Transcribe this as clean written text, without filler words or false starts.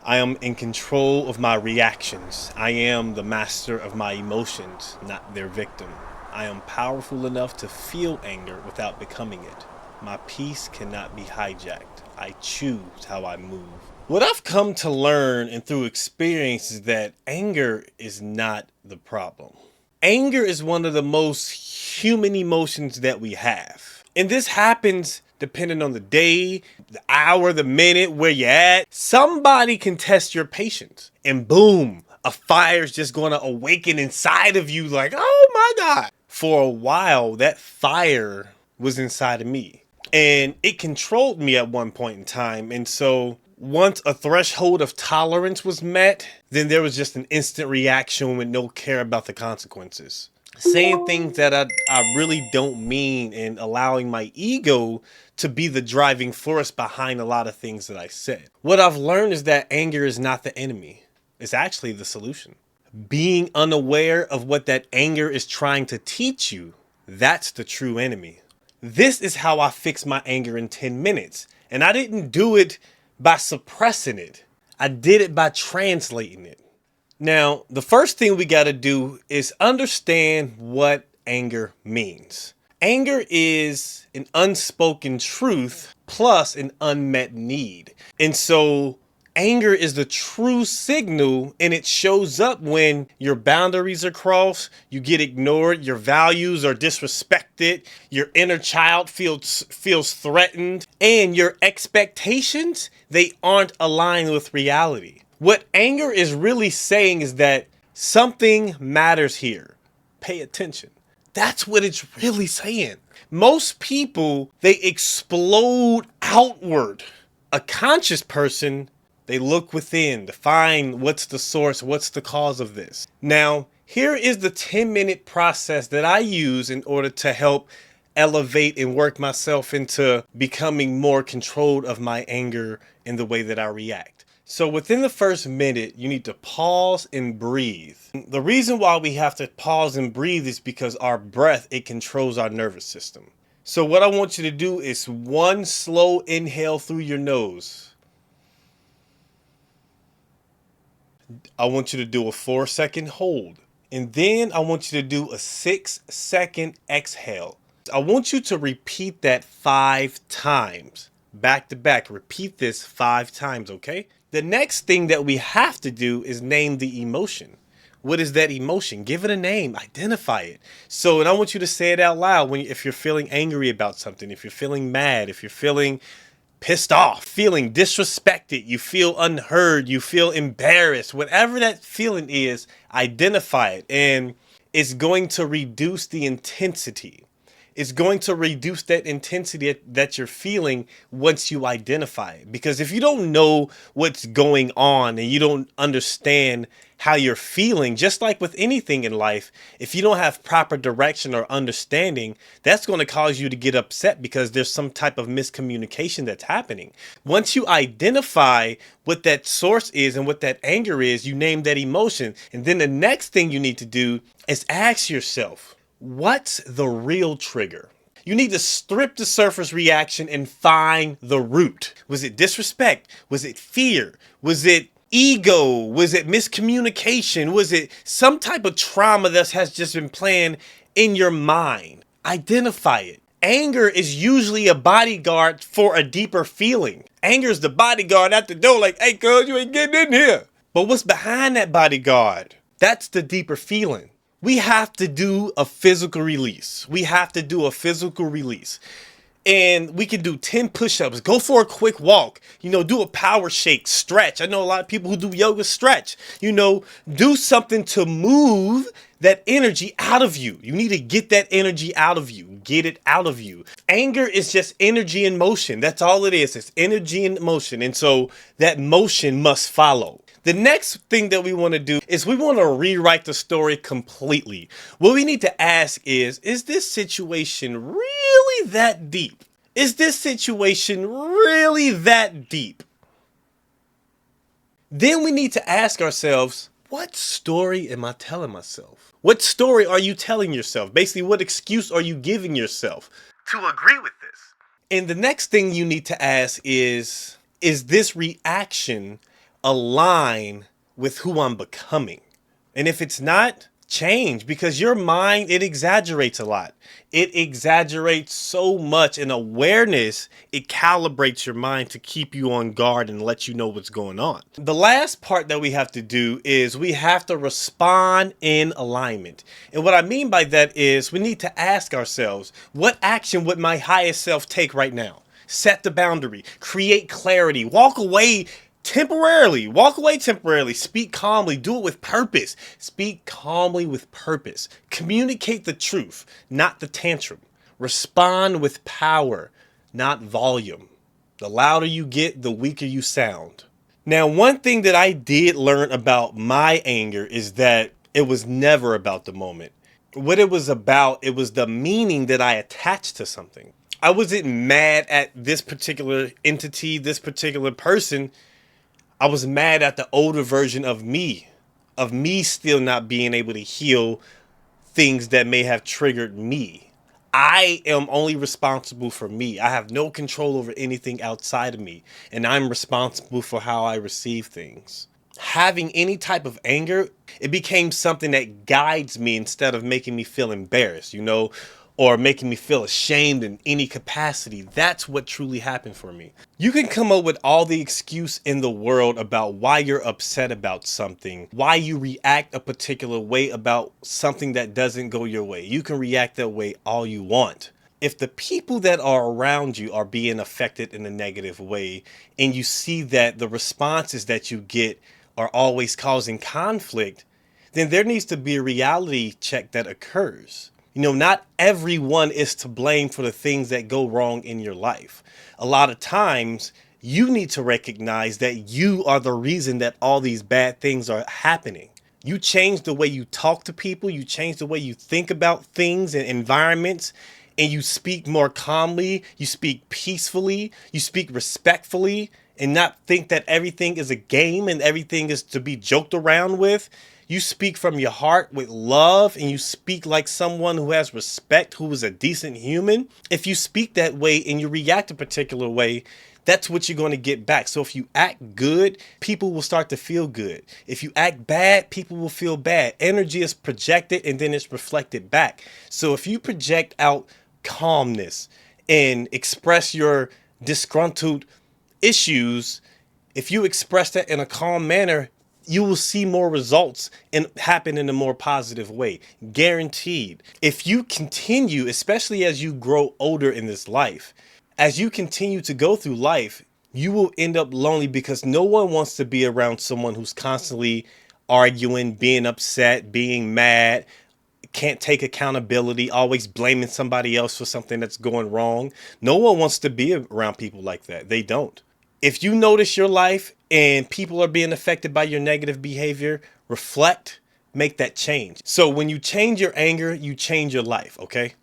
I am in control of my reactions. I am the master of my emotions, not their victim. I am powerful enough to feel anger without becoming it. My peace cannot be hijacked. I choose how I move. What I've come to learn and through experience is that anger is not the problem. Anger is one of the most human emotions that we have. And this happens depending on the day, the hour, the minute, where you're at. Somebody can test your patience, and boom, a fire's just going to awaken inside of you like, oh my God. For a while, that fire was inside of me, and it controlled me at one point in time. And so once a threshold of tolerance was met, then there was just an instant reaction with no care about the consequences. Saying things that I really don't mean, and allowing my ego to be the driving force behind a lot of things that I said. What I've learned is that anger is not the enemy. It's actually the solution. Being unaware of what that anger is trying to teach you, that's the true enemy. This is how I fix my anger in 10 minutes. And I didn't do it by suppressing it. I did it by translating it. Now, the first thing we got to do is understand what anger means. Anger is an unspoken truth plus an unmet need. And so anger is the true signal, and it shows up when your boundaries are crossed, you get ignored, your values are disrespected, your inner child feels threatened, and your expectations, they aren't aligned with reality. What anger is really saying is that something matters here. Pay attention. That's what it's really saying. Most people, they explode outward. A conscious person, they look within to find what's the source, what's the cause of this. Now, here is the 10-minute process that I use in order to help elevate and work myself into becoming more controlled of my anger in the way that I react. So within the first minute, you need to pause and breathe. The reason why we have to pause and breathe is because our breath, it controls our nervous system. So what I want you to do is one slow inhale through your nose. I want you to do a 4-second hold. And then I want you to do a 6-second exhale. I want you to repeat that 5 times. Back to back. Repeat this 5 times, okay? The next thing that we have to do is name the emotion. What is that emotion? Give it a name. Identify it. So, and I want you to say it out loud if you're feeling angry about something, if you're feeling mad, if you're feeling pissed off, feeling disrespected, you feel unheard, you feel embarrassed, whatever that feeling is, identify it. And it's going to reduce the intensity. It's going to reduce that intensity that you're feeling once you identify it. Because if you don't know what's going on and you don't understand how you're feeling, just like with anything in life, if you don't have proper direction or understanding, that's going to cause you to get upset because there's some type of miscommunication that's happening. Once you identify what that source is and what that anger is, you name that emotion. And then the next thing you need to do is ask yourself, what's the real trigger? You need to strip the surface reaction and find the root. Was it disrespect? Was it fear? Was it ego? Was it miscommunication? Was it some type of trauma that has just been playing in your mind? Identify it. Anger is usually a bodyguard for a deeper feeling. Anger is the bodyguard at the door like, hey, cuz, you ain't getting in here. But what's behind that bodyguard? That's the deeper feeling. We have to do a physical release. We have to do a physical release. And we can do 10 push-ups, go for a quick walk, do a power shake, stretch. I know a lot of people who do yoga stretch, do something to move that energy out of you. You need to get that energy out of you. Get it out of you. Anger is just energy in motion. That's all it is. It's energy in motion. And so that motion must follow. The next thing that we want to do is we want to rewrite the story completely. What we need to ask is this situation really that deep? Is this situation really that deep? Then we need to ask ourselves, what story am I telling myself? What story are you telling yourself? Basically, what excuse are you giving yourself to agree with this? And the next thing you need to ask is this reaction align with who I'm becoming? And if it's not, change, because your mind, it exaggerates a lot. It exaggerates so much, and awareness, it calibrates your mind to keep you on guard and let you know what's going on. The last part that we have to do is we have to respond in alignment. And what I mean by that is we need to ask ourselves, what action would my highest self take right now? Set the boundary, create clarity, walk away temporarily, speak calmly, do it with purpose. Speak calmly with purpose. Communicate the truth, not the tantrum. Respond with power, not volume. The louder you get, the weaker you sound. Now, one thing that I did learn about my anger is that it was never about the moment. What it was about, it was the meaning that I attached to something. I wasn't mad at this particular entity, this particular person. I was mad at the older version of me still not being able to heal things that may have triggered me. I am only responsible for me. I have no control over anything outside of me, and I'm responsible for how I receive things. Having any type of anger, it became something that guides me instead of making me feel embarrassed, or making me feel ashamed in any capacity. That's what truly happened for me. You can come up with all the excuse in the world about why you're upset about something, why you react a particular way about something that doesn't go your way. You can react that way all you want. If the people that are around you are being affected in a negative way, and you see that the responses that you get are always causing conflict, then there needs to be a reality check that occurs. Not everyone is to blame for the things that go wrong in your life. A lot of times, you need to recognize that you are the reason that all these bad things are happening. You change the way you talk to people, you change the way you think about things and environments, and you speak more calmly, you speak peacefully, you speak respectfully, and not think that everything is a game and everything is to be joked around with. You speak from your heart with love, and you speak like someone who has respect, who is a decent human. If you speak that way and you react a particular way, that's what you're going to get back. So if you act good, people will start to feel good. If you act bad, people will feel bad. Energy is projected and then it's reflected back. So if you project out calmness and express your disgruntled issues, if you express that in a calm manner, you will see more results and happen in a more positive way. Guaranteed. If you continue, especially as you grow older in this life, as you continue to go through life, you will end up lonely because no one wants to be around someone who's constantly arguing, being upset, being mad, can't take accountability, always blaming somebody else for something that's going wrong. No one wants to be around people like that. They don't. If you notice your life and people are being affected by your negative behavior, reflect, make that change. So when you change your anger, you change your life, okay?